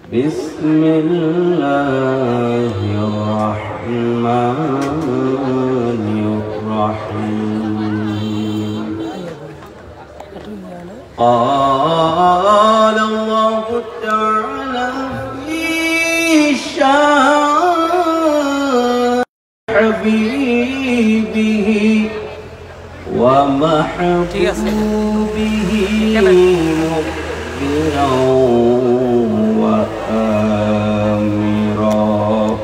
بسم الله الرحمن الرحيم قال الله تعالى في شان حبيبه ومحبوبه مخبرا وآمرا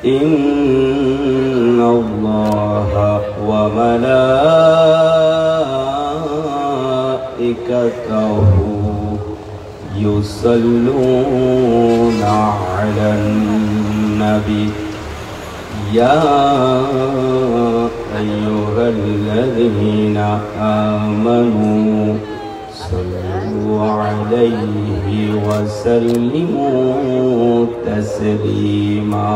إن الله وملائكته يصلون على النبي يا أيها الذين آمنوا صلوا عليه وسلموا تسليما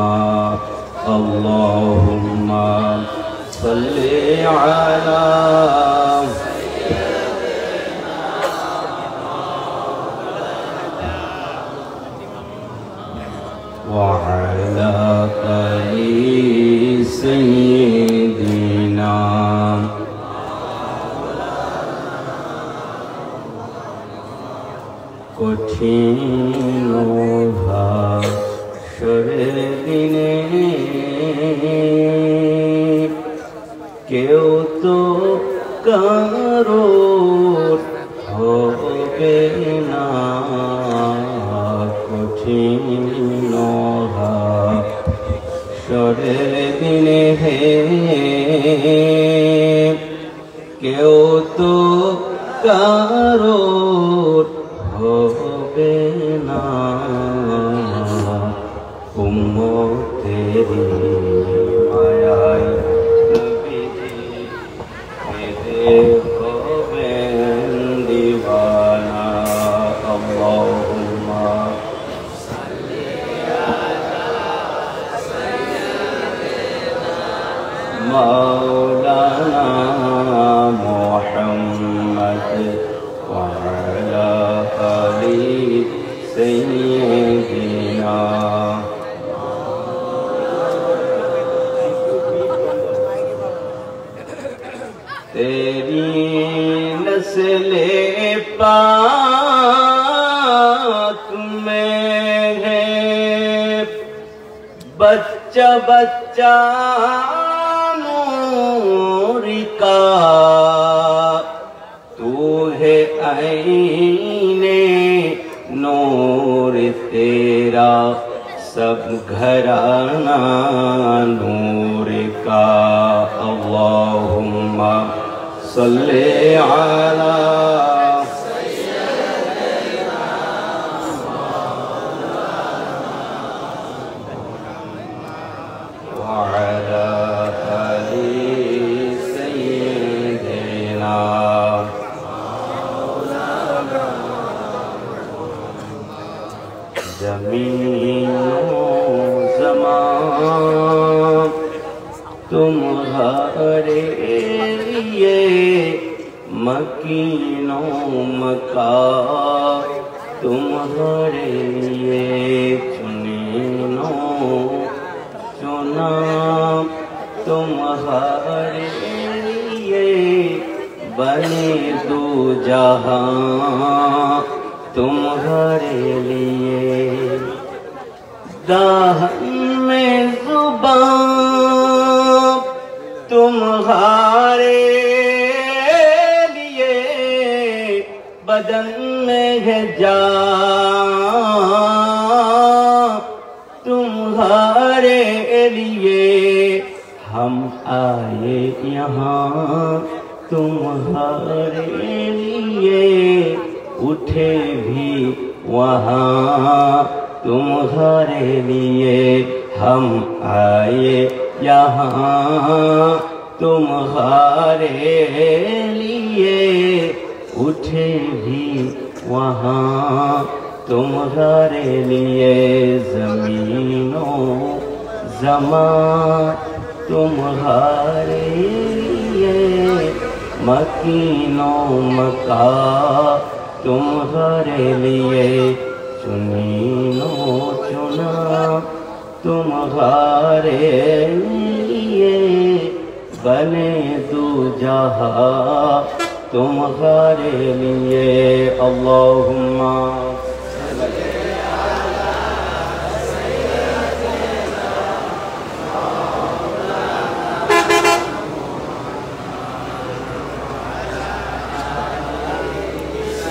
اللهم صل على وعلى آل سيدنا কঠিন হাসরের দিনে কেউ তো কারোর হবে না কঠিন হাসরের দিনে কেউ তো কারোর হবে না উম্মতেরি মায়ায় নবীজি মেরে হবেন দিওয়ানা আল্লাহুম্মা সাল্লি আলা সাইয়্যিদিনা মাওলানা মুহাম্মদ وعلى آل سيدنا تیری نسل پاک میں ہے بچہ بچہ نور کا تو ہے عین نور تیرا سب گھرانہ نور کا اللہم صلی علی سیدنا وعلی آل سیدنا زمین و زمان تمہارے لیے مکین و مکان تمہارے لیے چنین و چنا تمہارے لیے بنے دو جہاں تمہارے لیے دہن میں زبان تمہارے لیے بدن میں ہے جان تمہارے لیے ہم آئے یہاں تمہارے لیے اٹھے بھی وہاں تمہارے لیے ہم آئے یہاں تمہارے لیے اٹھے بھی وہاں تمہارے لیے زمین و زمان تمہارے لیے مکین و مکان تمہارے لیے चुनीनो चुना तुम्हारे लिए बने दो जहां तुम्हारे लिए अल्लाहुम्मा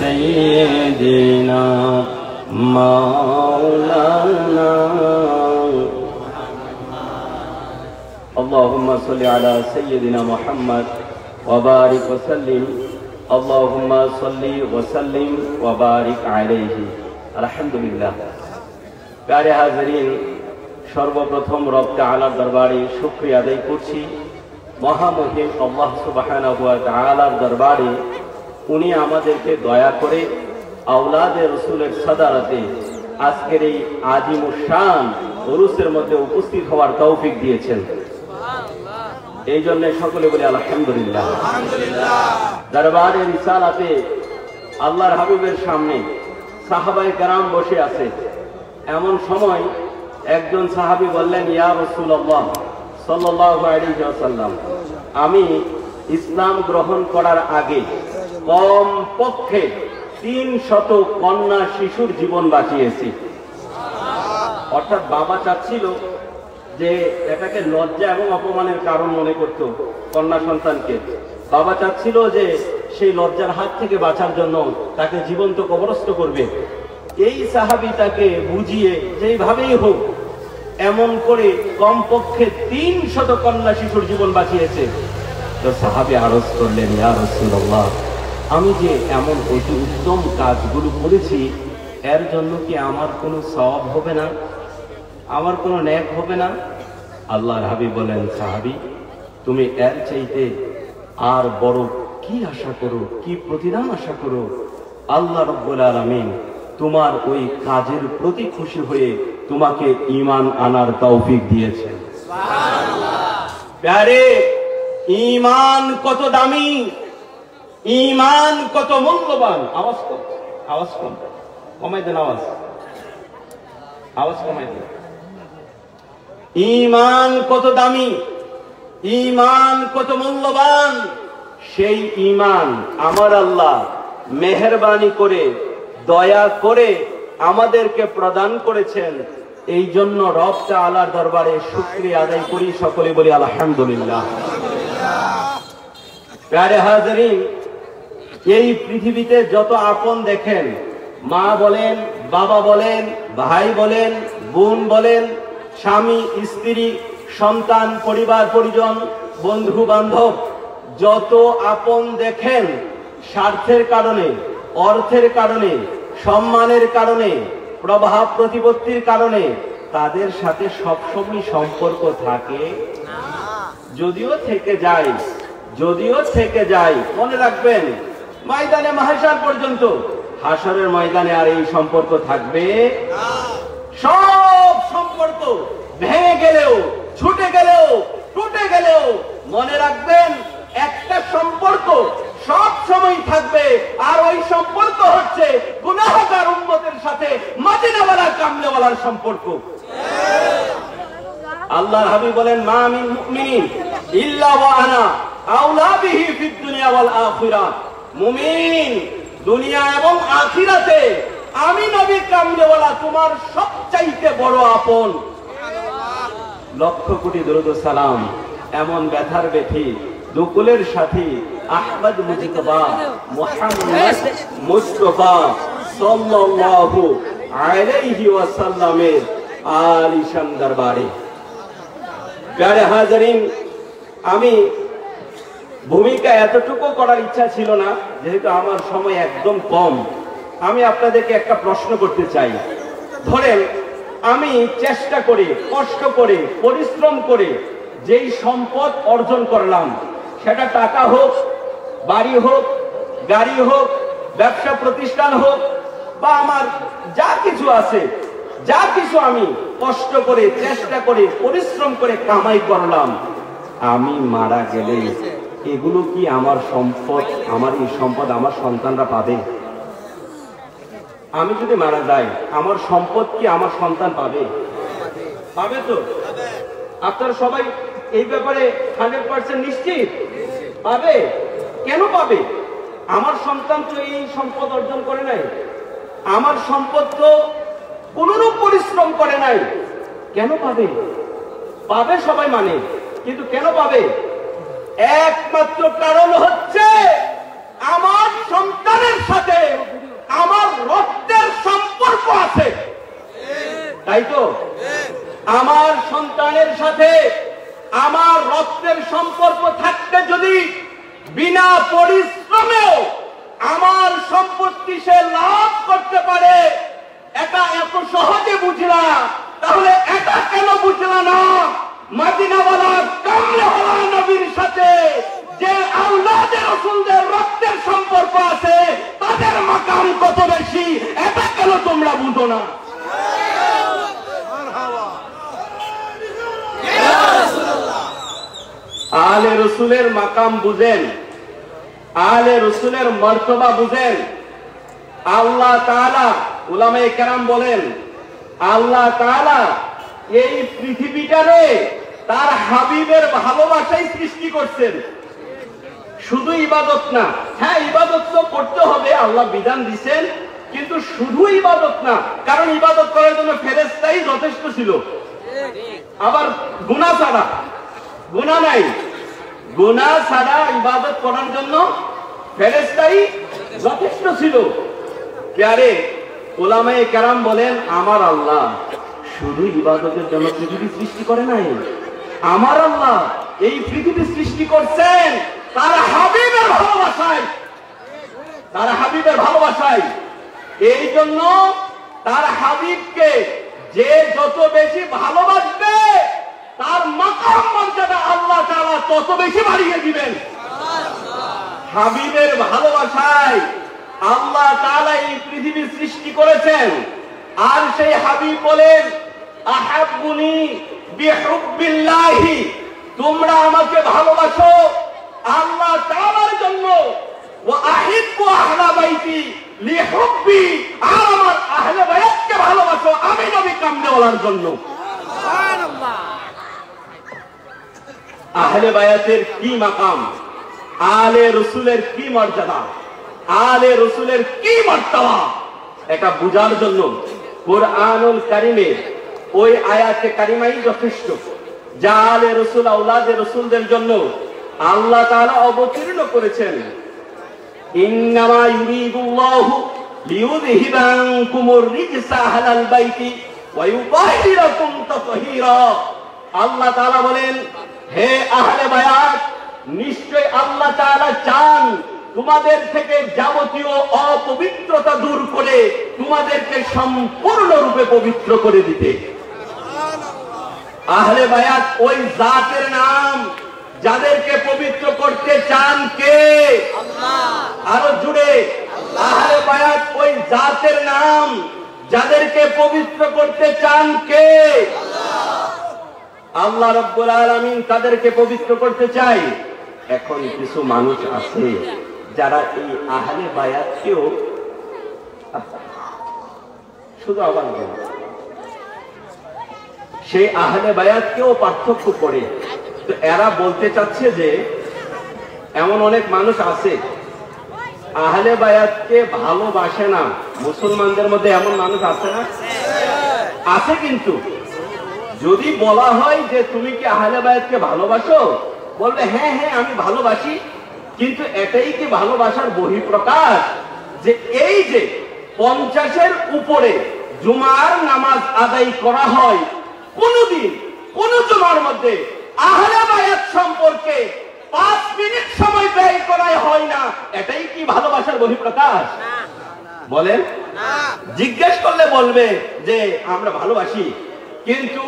सय्यिदना मौलाना अल्लाहुम्मा सल्लि अला सय्यिदिना मुहम्मद व बारिक व सल्लिम अल्लाहुम्मा सल्लि व सल्लिम व बारिक अलैहि अल्हम्दुलिल्लाह। प्यारे हाज़रीन, सर्वप्रथम रब ताआलार दरबारे शुक्रिया आदाय करছি। महामहिम अल्लाह सुबहानाहु व ताआलार दरबारे उनी आमादेरके दया करे औलादे रसूलेर सदारते आजकेर এই আজিমুশ-শান উরুসের মধ্যে উপস্থিত হওয়ার তৌফিক দিয়েছেন। এই জন্য সকলে বলি আলহামদুলিল্লাহ। দরবারে রিসালাতে আল্লাহর হাবিবের সামনে সাহাবায়ে কেরাম বসে আছে। এমন সময় একজন সাহাবী বললেন, ইয়া রাসূলুল্লাহ সাল্লাল্লাহু আলাইহি ওয়াসাল্লাম, আমি ইসলাম গ্রহণ করার আগে কমপক্ষে 300 কন্যা শিশুর জীবন বাঁচিয়েছি। অর্থাৎ বাবা চাচ্ছিল যে এটাকে লজ্জা এবং অপমানের কারণ মনে করত কন্যা সন্তানকে। বাবা চাচ্ছিল যে সেই লজ্জার হাত থেকে বাঁচার জন্য তাকে জীবন্ত কবরস্থ করবে। এই সাহাবী তাকে বুঝিয়ে যেইভাবেই হোক এমন করে কমপক্ষে 300 কন্যা শিশুর জীবন বাঁচিয়েছে। তো সাহাবী আরজ করলেন, ইয়া রাসূলুল্লাহ, আমি যে এমন অতি উত্তম কাজগুলো করেছি এর জন্য কি আমার কোনো সওয়াব হবে না, আমার কোনো নেক হবে না? আল্লাহর হাবিব বলেন, সাহাবী, তুমি এর চাইতে আর বড় কি আশা করো, কি প্রতিদান আশা করো? আল্লাহ রাব্বুল আলামিন তোমার ওই কাজের প্রতি খুশি হয়ে তোমাকে ঈমান আনার তৌফিক দিয়েছেন। সুবহানাল্লাহ। প্যারে, ঈমান কত দামি, ঈমান কত মূল্যবান। আওয়াজ কম, আওয়াজ কম, কমাই দেন আওয়াজ, আওয়াজ কমাই দেন। ঈমান কত দামি, ঈমান কত মূল্যবান, সেই ঈমান আমার আল্লাহ মেহেরবানি করে দয়া করে আমাদেরকে প্রদান করেছেন। এই জন্য রব তাআলার দরবারে শুকরিয়া আদায় করি, সকলে বলি আলহামদুলিল্লাহ। প্যারে হাজরিন, এই পৃথিবীতে যত আপন দেখেন, মা বলেন, বাবা বলেন, ভাই বলেন, বোন বলেন, স্বামী স্ত্রী, সন্তান, পরিবার পরিজন, বন্ধু বান্ধব, যত আপন দেখেন স্বার্থের কারণে, অর্থের কারণে, সম্মানের কারণে, প্রভাব প্রতিপত্তির কারণে তাদের সাথে সবসময় সম্পর্ক থাকে, যদিও থেকে যায়, যদিও থেকে যায়। মনে রাখবেন, ময়দানে মাহশার পর্যন্ত, হাসরের ময়দানে আর এই সম্পর্ক থাকবে না। সব সম্পর্ক ভেঙে গেলেও, ছুটে গেলেও, টুটে গেলেও মনে রাখবেন একটা সম্পর্ক সব সময় থাকবে, আর ওই সম্পর্ক হচ্ছে গুনাহগার উম্মতের সাথে মদিনাওয়ালা কামলেওয়ালার সম্পর্ক। আল্লাহর হাবিব বলেন, মা মিন মুমিনিন ইল্লা ওয়া আনা আওলা বিহি ফিদ দুনিয়া ওয়াল আখিরাহ। মুমিন দুনিয়া এবং আখিরাতে আমি নবী কামলেওয়ালা তোমার সবচাইতে বড় আপন। লক্ষ কোটি দরুদ ও সালাম এমন ব্যথার ব্যথী দুকুলের সাথী আহমদ মুজতবা মুহাম্মদ মুস্তাফা সাল্লাল্লাহু আলাইহি ওয়াসাল্লামের আলিশান দরবারে। প্যারে হাজরিন, আমি ভূমিকা এতটুকু করার ইচ্ছা ছিল না, যেহেতু আমার সময় একদম কম। আমি আপনাদেরকে একটা প্রশ্ন করতে চাই। ধরেন আমি চেষ্টা করে, কষ্ট করে, পরিশ্রম করে যেই সম্পদ অর্জন করলাম, সেটা টাকা হোক, বাড়ি হোক, গাড়ি হোক, ব্যবসা প্রতিষ্ঠান হোক, বা আমার যা কিছু আছে, যা কিছু আমি কষ্ট করে, চেষ্টা করে, পরিশ্রম করে কামাই করলাম, আমি মারা গেলে এগুলো কি আমার সম্পদ? আমার এই সম্পদ আমার সন্তানরা পাবে? আমি যদি মারা যাই আমার সম্পদ কি আমার সন্তান পাবে? পাবে তো? আপনারা সবাই এই ব্যাপারে 100% নিশ্চিত? পাবে। কেন পাবে? আমার সন্তান তো এই সম্পদ অর্জন করে নাই, আমার সম্পদ তো কোনরূপ পরিশ্রম করে নাই। কেন পাবে? পাবে সবাই মানে, কিন্তু কেন পাবে? একমাত্র কারণ হচ্ছে আমার সন্তানের সাথে আমার রক্তের সম্পর্ক আছে। তাই তো? আমার সন্তানের সাথে আমার রক্তের সম্পর্ক থাকতে যদি বিনা পরিশ্রমেও আমার সম্পত্তি সে লাভ করতে পারে, এটা এত সহজে বুঝলা, তাহলে এটা কেন বুঝলা না মদিনাওয়ালা কামলেওয়ালা নবীর সাথে যে আওলাদে রাসূলদের রক্তের সম্পর্ক আছে তাদের মাকাম কত বেশি, এটা কেন তোমরা বুঝো না? আহলে রসুলের মাকাম বুঝেন, আহলে রসুলের মর্তবা বুঝেন। আল্লাহ তাআলা, উলামায়ে কেরাম বলেন, আল্লাহ তাআলা এই পৃথিবীটারে তার হাবিবের ভালোবাসায় সৃষ্টি করছেন। শুধু ইবাদত না, হ্যাঁ ইবাদত তো করতে হবে, আল্লাহ বিধান দিচ্ছেন, কিন্তু শুধু ইবাদত না, কারণ ইবাদত করার জন্য ফেরেশতাই যথেষ্ট ছিল। আবার গুনাহ ছাড়া, গুনাহ নাই, গুনাহ ছাড়া ইবাদত করার জন্য ফেরেশতাই যথেষ্ট ছিল। প্যারে উলামায়ে কেরাম বলেন, আমার আল্লাহ শুধু ইবাদতের জন্য পৃথিবী সৃষ্টি করে নাই, আমার আল্লাহ এই পৃথিবী সৃষ্টি করছেন তার হাবিবের ভালোবাসায়, তার হাবিবের ভালোবাসায়। এই জন্য তার হাবিবকে যে যত বেশি ভালোবাসবে তার মাকাম মর্যাদা আল্লাহ তাআলা তত বেশি বাড়িয়ে দিবেন। হাবিবের ভালোবাসায় আল্লাহ তাআলা এই পৃথিবী সৃষ্টি করেছেন। আর সেই হাবিব বলেন, আহাব্বুনি বিহুব্বিল্লাহি, তোমরা আমাকে ভালোবাসো আল্লাহ তাআলার জন্য, ওয়া আহিব্বু আহলা বাইতি লিহুব্বি, আর আমার আহলে বাইতকে ভালোবাসো আমি নবী কামলেওয়ালার জন্য। সুবহানাল্লাহ। আহলে বায়াতের কি মাকাম, আলে রসুলের কি মর্যাদা, আলে রসুলের কি মর্তবা, এটা বুঝার জন্য কুরআনুল কারীমে ওই আয়াতে কারিমাই যথেষ্ট, যা আলে রসুল আওলাদে রসুলদের জন্য আল্লাহ তাআলা অবতীর্ণ করেছেন। ইন্নামা ইউরিদুল্লাহু লিইউযহিবা আনকুমুর রিজসা আহলাল বাইতি ওয়া ইউতাহিরাকুম তাতহীরা। আল্লাহ তাআলা বলেন, হে আহলে বায়াত, নিশ্চয় আল্লাহ তাআলা চান তোমাদের থেকে যাবতীয় অপবিত্রতা দূর করে তোমাদেরকে সম্পূর্ণরূপে পবিত্র করে দিতে। আহলে বায়াত ওই জাতের নাম যাদেরকে পবিত্র করতে চান কে? আল্লাহ। আরো জুড়ে, আহলে বায়াত ওই জাতের নাম যাদেরকে পবিত্র করতে চান কে? আল্লাহ। আল্লাহ রাব্বুল আলামিন তাদেরকে পবিত্র করতে চায়। এখন কিছু মানুষ আছে যারা এই আহলে বায়াতকেও শুধু আবার সেই আহলে বায়াতকেও পার্থক্য করে। তো এরা বলতে চাচ্ছে যে এমন অনেক মানুষ আছে আহলে বায়াতকে ভালোবাসে না। মুসলমানদের মধ্যে এমন মানুষ আছে না? আছে। কিন্তু যদি বলা হয় যে তুমি কি আহলে বায়াতকে ভালোবাসো, বলবে হ্যাঁ হ্যাঁ আমি ভালোবাসি। কিন্তু এটাই কি ভালোবাসার বহিঃপ্রকাশ যে এই যে 50-এর উপরে জুমার নামাজ আদায় করা হয়, কোনদিন কোন জুমার মধ্যে আহলে বায়াত সম্পর্কে 5 মিনিট সময় ব্যয় করা হয় না, এটাই কি ভালোবাসার বহিঃপ্রকাশ? বলেন। জিজ্ঞেস করলে বলবে যে আমরা ভালোবাসি। কিন্তু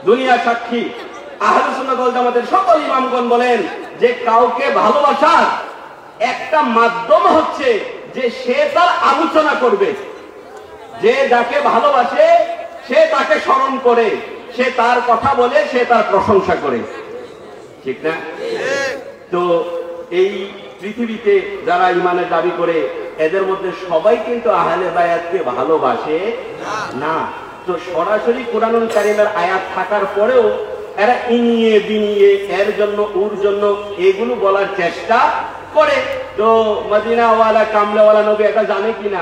দুনিয়া সাক্ষী, আহলে সুন্নাত ওয়াল জামাতের সকল ইমামগণ বলেন যে কাউকে ভালোবাসার একটা মাধ্যম হচ্ছে যে সে তার আলোচনা করবে, যে যাকে ভালোবাসে সে তাকে স্মরণ করে, সে তার কথা বলে, সে তার প্রশংসা করে, ঠিক না? তো এই পৃথিবীতে যারা ইমানের দাবি করে এদের মধ্যে সবাই কিন্তু আহলে বায়াতকে ভালোবাসে না। তো সরাসরি কোরআনুল কারীমের আয়াত থাকার পরেও এরা ইনিয়ে বিনিয়ে এর জন্য ওর জন্য এগুলো বলার চেষ্টা করে। তো মদিনাওয়ালা কামলাওয়ালা নবী এটা জানে কিনা?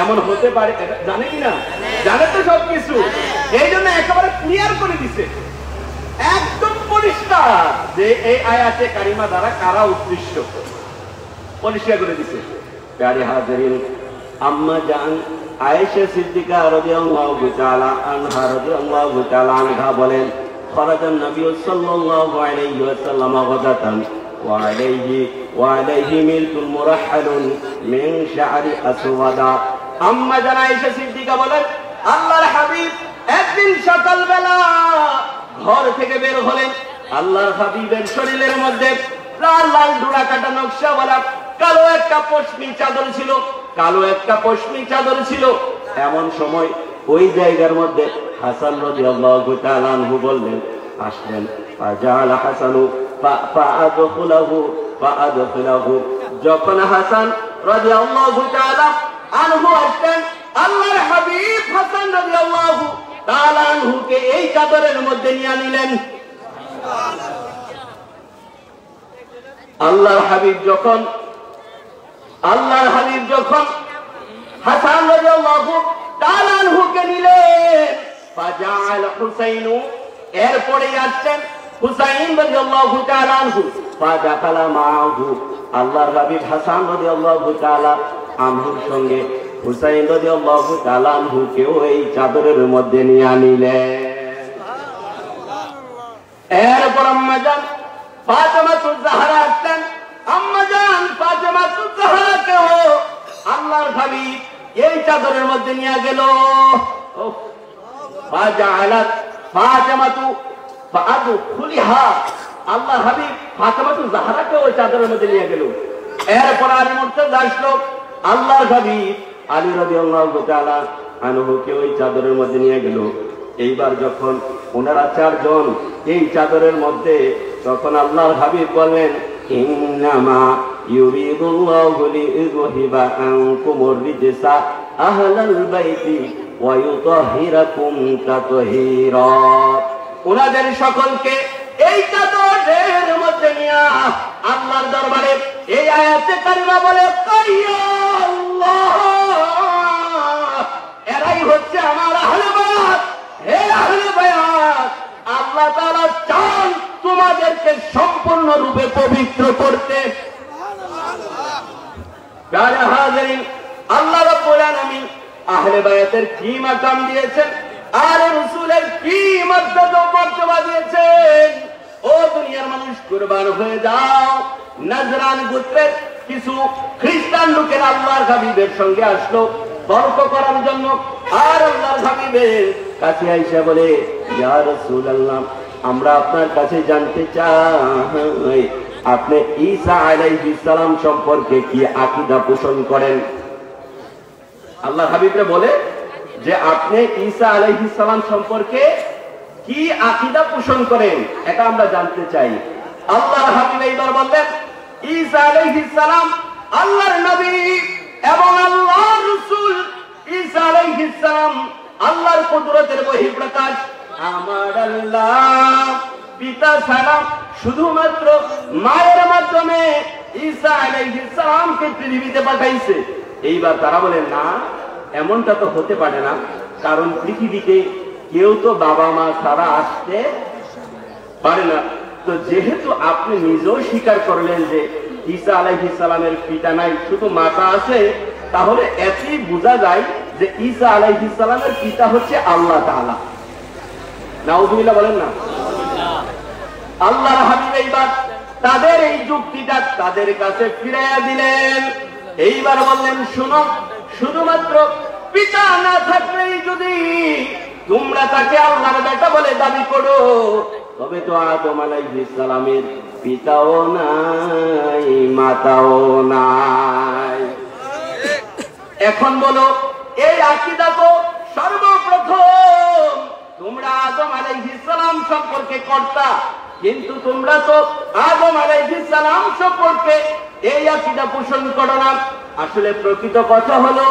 এমন হতে পারে, জানে কিনা? জানে তো সবকিছু। এই জন্য একেবারে ক্লিয়ার করে দিছে, একদম পরিষ্কার যে এই আয়াতে কারিমা দ্বারা কারা উদ্দেশ্য পরিষ্কার করে দিছে। প্যারে হাজিরিন, আম্মা জান আয়েশা সিদ্দিকা রাদিয়াল্লাহু তাআলা আনহা রাদিয়াল্লাহু তাআলা আনহা বলেন, খরাজান নবী সাল্লাল্লাহু আলাইহি ওয়াসাল্লাম গাদাতান ওয়া আলাইহি মিলকুল মুরাহহালুন মিন শা'রি আসওয়াদা। আম্মা জান আয়েশা সিদ্দিকা বলেন, আল্লাহর হাবিব একদিন সকালবেলা ঘর থেকে বের হলেন। আল্লাহর হাবিবের শরীরের মধ্যে লাল লাল ডোরা কাটা নকশাওয়ালা কালো একটা পশমি চাদর ছিল, কালো একটা পশমি চাদর ছিল। এমন সময় ওই জায়গার মধ্যে হাসান রাদিয়াল্লাহু তাআলা আনহু বললেন, আসলেন। ফাজাল হাসানু ফাআদখিলাহু। যখন হাসান রাদিয়াল্লাহু তাআলা আনহু আসলেন, আল্লাহর হাবিব হাসান রাদিয়াল্লাহু তাআলা আনহুকে এই চাদরের মধ্যে নিয়ে নিলেন। আল্লাহর হাবিব যখন হাসান রাদিয়াল্লাহু তাআলা আনহুকে নিলেন, ফাজাল হুসাইনু, এরপরে আসছেন হুসাইন রাদিয়াল্লাহু তাআলা আনহু। ফাদাখালা মাআহু, আল্লাহর হাবিব হাসান রাদিয়াল্লাহু তাআলা আনহুর সঙ্গে হুসাইন রাদিয়াল্লাহু তাআলা আনহুকেও এই চাদরের মধ্যে নিয়ে নিলেন। এরপর আম্মা জান ফাতেমাতুজ জাহরা আসলেন। আম্মা জান ফাতেমাতুজ জাহরাকেও আল্লাহর হাবিব এই চাদরের মধ্যে নিয়ে গেল। ফাজালাত ফাতেমাতু ফাআদখুলিহা, আল্লাহর হাবিব ফাতেমাতুজ জাহরাকেও ওই চাদরের মধ্যে নিয়ে গেল। এরপর আলী মুর্তজা আসলো, আল্লাহর হাবিব আলী রাদিয়াল্লাহু তাআলা আনহুকে ওই চাদরের মধ্যে নিয়ে গেল। এইবার যখন ওনারা চারজন এই চাদরের মধ্যে, তখন আল্লাহর হাবিব বললেন, ইন্নামা ইউরিদুল্লাহু লিইযহিবা আনকুমুর রিজসা আহলাল বাইতি ওয়া ইউতাহহিরাকুম তাতহীরা। ওনাদের সকলকে এই চাদরের মধ্যে নিয়ে আল্লাহর দরবারে এই আয়াতে কারিমা বলে, আল্লাহ, এরাই হচ্ছে আমার আহলে বায়াত। হে আহলে বায়াত, আল্লাহ তাআলা চান তোমাদেরকে সম্পূর্ণ রূপে পবিত্র করতে। প্যারে হাজিরিন, আল্লাহ রাব্বুল আলামিন আহলে বায়াতের কি মাকাম দিয়েছেন আর রাসূলের কি মর্যাদা দিয়েছেন। ও দুনিয়ার মানুষ, কুরবান হয়ে যাও। নাজরান গোত্রের কিছু খ্রিস্টান লোকের আল্লাহর হাবিবের সঙ্গে আসলো তর্ক করার জন্য। আর আল্লাহর হাবিবের কাছে আইসা বলে, ইয়া রাসূলুল্লাহ, আমরা আপনার কাছে জানতে চাই আপনি ঈসা আলাইহিস সালাম সম্পর্কে কি আকীদা পোষণ করেন। আল্লাহর হাবিবরে বলে যে আপনি ঈসা আলাইহিস সালাম সম্পর্কে কি আকীদা পোষণ করেন, এটা আমরা জানতে চাই। আল্লাহর হাবিব এইবার বললেন, ঈসা আলাইহিস সালাম আল্লাহর নবী এবং আল্লাহর রাসূল। ঈসা আলাইহিস সালাম আল্লাহর কুদরতের বহিঃপ্রকাশ। আমার আল্লাহ পিতা ছাড়া শুধুমাত্র মায়ের মাধ্যমে ঈসা আলাইহিস সালামকে পৃথিবীতে পাঠাইছে। এইবার তারা বলে, না, এমনটা তো হতে পারে না, কারণ পৃথিবীতে কেউ তো বাবা মা ছাড়া আসতে পারে না। তো যেহেতু আপনি নিজেও স্বীকার করলেন যে ঈসা আলাইহিস সালামের পিতা নাই, শুধু মাতা আছে, তাহলে এতই বোঝা যায় যে ঈসা আলাইহিস সালামের পিতা হচ্ছে আল্লাহ তাআলা। নাউযুবিল্লাহ বলেন না। আল্লাহর হাবিব এইবার তাদের এই যুক্তিটা তাদের কাছে ফিরাইয়া দিলেন। এইবার বললেন, শুনো, শুধুমাত্র পিতা না থাকলেই যদি তোমরা তাকে আল্লাহর বেটা বলে দাবি করো, তবে তো আদম আলাইহিস সালামের পিতাও নাই, মাতাও নাই। এখন বলো, এই আকীদা তো সর্বপ্রথম তোমরা আদম আলাইহিস সালাম সম্পর্কে করতা, কিন্তু তোমরা তো আদম আলাইহিস সালাম সম্পর্কে এই আকীদা পোষণ করো না। আসলে প্রকৃত কথা হলো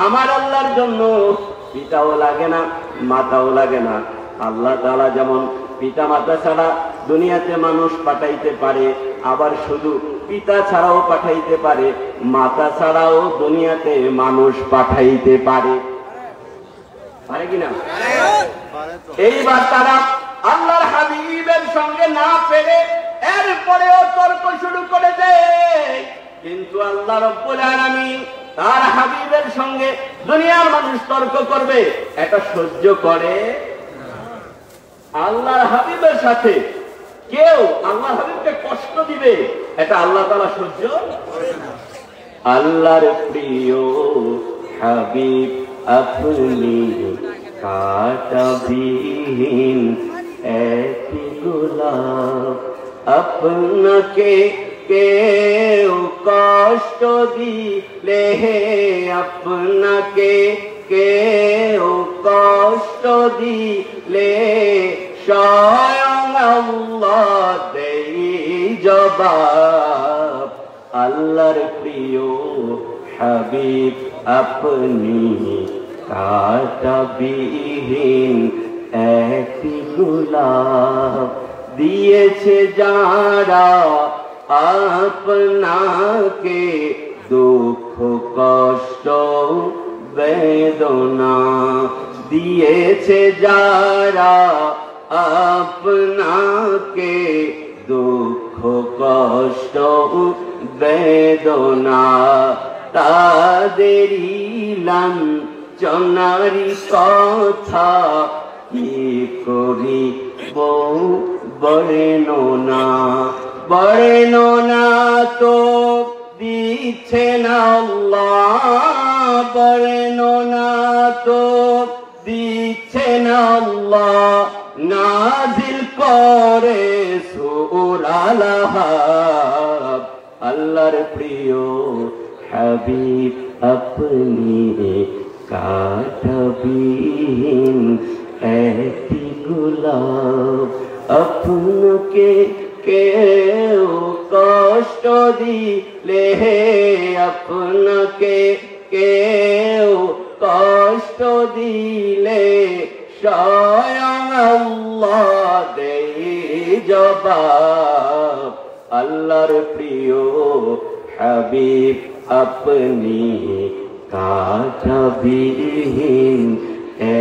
আমার আল্লাহর জন্য পিতাও লাগে না, মাতাও লাগে না। আল্লাহ তাআলা যেমন পিতা মাতা ছাড়া দুনিয়াতে মানুষ পাঠাইতে পারে, আবার শুধু পিতা ছাড়াও পাঠাইতে পারে, মাতা ছাড়াও দুনিয়াতে মানুষ পাঠাইতে পারে। পারে কিনা? এইবার তারা আল্লাহর হাবিবের সঙ্গে না পেরে এরপরেও তর্ক শুরু করে দেয়। কিন্তু আল্লাহ রাব্বুল আলামিন তার হাবিবের সঙ্গে দুনিয়ার মানুষ তর্ক করবে, এটা সহ্য করে। আল্লাহর হাবিবের সাথে কেউ আল্লাহর হাবিবকে কষ্ট দিবে, এটা আল্লাহ তাআলা সহ্য করে না। আল্লাহর প্রিয় হাবিব আপনি কাঁটাবিহীন একটি গোলাপ, আপনাকে কেউ কষ্ট দিলে, আপনাকে কেউ কষ্ট দিলে স্বয়ং আল্লাহ দেই জবাব। আল্লাহর প্রিয় হাবিব আপনি কাঁটাবিহীন একটি গোলাপ, দিয়েছে যারা আপনাকে দুঃখ কষ্ট বেদনা, দিয়েছে যারা আপনাকে দুঃখ কষ্ট বেদনা, তাদেরই লাঞ্ছনারি কথা কি করিব বর্ণনা, বর্ণনা তো দিচ্ছেন আল্লাহ, বর্ণনা তো দিচ্ছেন আল্লাহ, নাজিল করে সূরা আল-আহজাব। আল্লাহর প্রিয় হাবিব আপনি কাঁটাবিহীন একটি গোলাপ, আপনাকে কেউ কষ্ট দিলে, আপনাকে কেউ কষ্ট দিলে স্বয়ং আল্লাহ দেই জবাব। আল্লাহর প্রিয় হাবিব আপনি কাঁটাবিহীন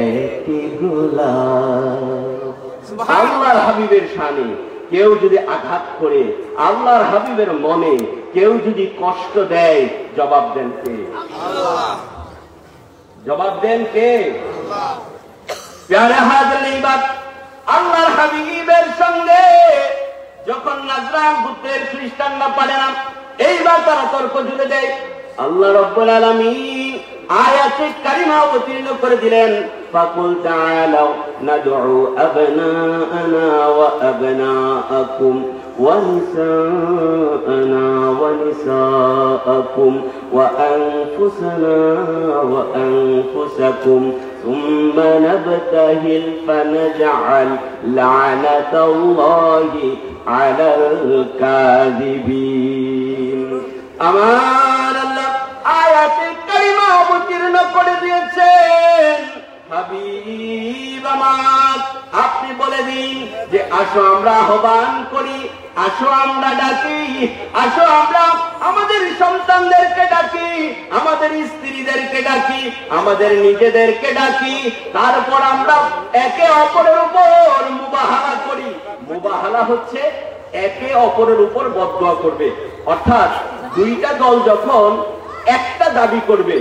একটি গোলাপ। আল্লাহর হাবিবের শানে কেউ যদি আঘাত করে, আল্লাহর হাবিবের মনে কেউ যদি কষ্ট দেয়, জবাব দেন কে? আল্লাহ। জবাব দেন কে? আল্লাহ। প্যারে হাজরিন, আল্লাহর হাবিবের সঙ্গে যখন নাজরান গোত্রের খ্রিস্টানরা পারে না, এইবার তারা তর্ক জুড়ে দেয়। আল্লাহ রাব্বুল আলামিন আয়াতে কারিমা অবতীর্ণ করে দিলেন, ফাকুল তাআলাউ নাদউ আবনাআনা ওয়া আবনাআকুম ওয়া নিসাআনা ওয়া নিসাআকুম ওয়া আনফুসানা ওয়া আনফুসাকুম সুম্মা নাবতাহিল ফানাজআল লা'নাতাল্লাহি আলাল কাযিবিন। আমার আল্লাহ আয়াতে কারিমা অবতীর্ণ করে দিয়েছেন, হাবিব আমার আপনি বলে দিন যে আসো আমরা আহ্বান করি, আসো আমরা ডাকি, আসো আমরা আমাদের সন্তানদেরকে ডাকি, আমাদের স্ত্রীদেরকে ডাকি, আমাদের নিজেদেরকে ডাকি, তারপর আমরা একে অপরের উপর মুবাহালা করি। মুবাহালা হচ্ছে একে অপরের উপর বদদোয়া করবে। অর্থাৎ দুইটা দল যখন একটা দাবি করবে,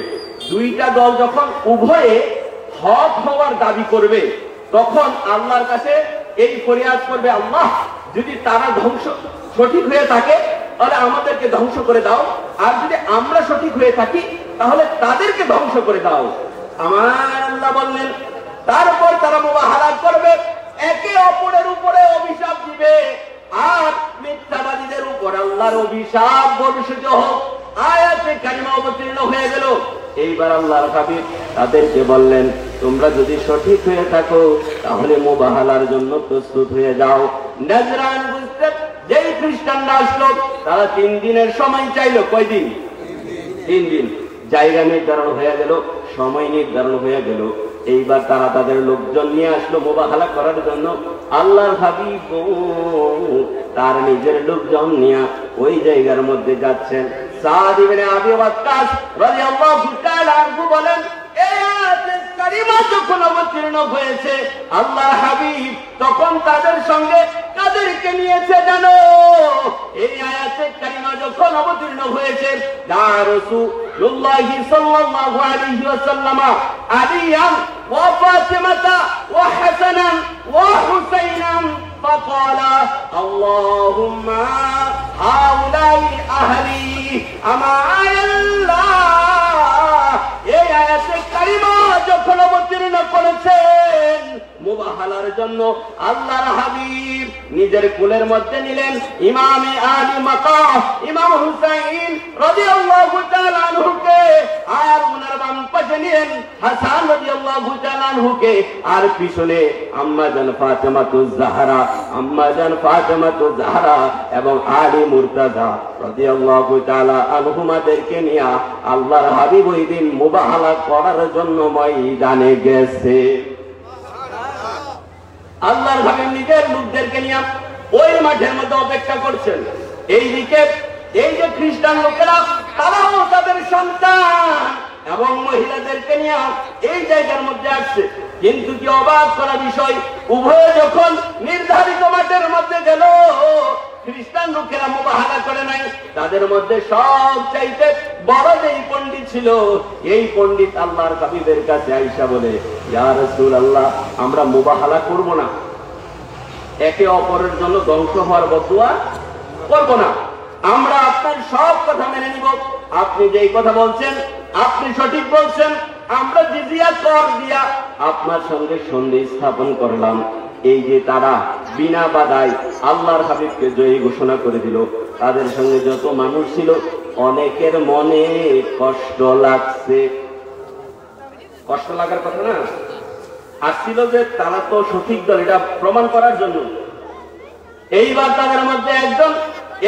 দুইটা দল যখন উভয়ে হক হওয়ার দাবি করবে, তখন আল্লাহর কাছে এই ফরিয়াদ করবে, আল্লাহ যদি তারা সঠিক হয়ে থাকে তাহলে আমাদেরকে ধ্বংস করে দাও, আর যদি আমরা সঠিক হয়ে থাকি তাহলে তাদেরকে ধ্বংস করে দাও। আমার আল্লাহ বললেন, তারপর তারা মুবাহালা করবে, একে অপরের উপরে অভিশাপ দিবে, আর মিথ্যাবাদীদের উপর আল্লাহর অভিশাপ বর্ষিত হোক। আয়াতে কারিমা অবতীর্ণ হয়ে গেল। এইবার আল্লাহর হাবিব তাদেরকে বললেন, তোমরা যদি সঠিক হয়ে থাকো তাহলে মুবাহালার জন্য প্রস্তুত হয়ে যাও। নাজরান বুঝতে যেই খ্রিস্টানরা আসলো, তারা 3 দিনের সময় চাইলো। কয়দিন? 3 দিন জায়গা নির্ধারণ হয়ে গেল, সময় নির্ধারণ হয়ে গেল। এইবার তারা তাদের লোকজন নিয়ে আসলো মুবাহালা করার জন্য। আল্লাহর হাবিব তার নিজের লোকজন নিয়ে ওই জায়গার মধ্যে যাচ্ছেন। সাদ ইবনে আবি ওয়াক্কাস রাদিয়াল্লাহু তাআলা আনহু বলেন, এই আয়াতে কারিমা যখন অবতীর্ণ হয়েছে আল্লাহর হাবিব তখন তাদের সঙ্গে কাদেরকে নিয়েছে জানো? এই আয়াতে কারিমা যখন অবতীর্ণ হয়েছে দা রাসূলুল্লাহি সাল্লাল্লাহু আলাইহি ওয়াসাল্লাম আলিয়ান ওয়া ফাতিমাতা ওয়া হাসানান ওয়া হুসাইনান فقال اللهم هؤلاء أهلي أما الله এই আয়াতে কারিমা যখন অবতীর্ণ করেছেন মুবাহালার জন্য আল্লাহর হাবিব নিজের কুলের মধ্যে নিলেন ইমামে আলী মাকাম ইমাম হুসাইন রাদিয়াল্লাহু তাআলা আনহুকে, আর ওনার বাম পাশে নিলেন হাসান রাদিয়াল্লাহু তাআলা আনহুকে, আর পিছনে আম্মা জান ফাতেমাতুজ জাহরা এবং আলী মুরতাজা রাদিয়াল্লাহু তাআলা আনহুমাদেরকে নিয়ে আল্লাহর হাবিব ওই দিন মুবাহালা করার জন্য ময়দানে গেছে। আল্লাহর হাবিব নিজের লোকদেরকে নিয়ে ওই মাঠের মধ্যে অপেক্ষা করছেন। এইদিকে এই যে খ্রিস্টান লোকেরা তারাও তাদের সন্তান এবং মহিলাদেরকে নিয়ে এই জায়গার মধ্যে আসছে। কিন্তু কি অবাক করা বিষয়, উভয়ে যখন নির্ধারিত মাঠের মধ্যে গেল খ্রিস্টান লোকেরা মুবাহালা করে নাই। তাদের মধ্যে সব চাইতে বড় যেই পণ্ডিত ছিল এই পণ্ডিত আল্লাহর হাবিবের কাছে আইসা বলে, ইয়া রাসূলুল্লাহ, আমরা মুবাহালা করব না, একে অপরের জন্য ধ্বংস হওয়ার বদদুয়া করব না, আমরা আপনার সব কথা মেনে নিব, আপনি যেই কথা বলছেন আপনি সঠিক বলছেন, আমরা জিজিয়া কর দিয়া আপনার সঙ্গে সন্ধি স্থাপন করলাম। এই যে তারা বিনা বাধায় আল্লাহর হাবিবকে জয়ী ঘোষণা করে দিল। তাদের সঙ্গে যত মানুষ ছিল অনেকের মনে কষ্ট লাগছে। কষ্ট লাগার কথা না, আসছিল যে তারা তো সঠিক দল, এটা প্রমাণ করার জন্য। এইবার তাদের মধ্যে একজন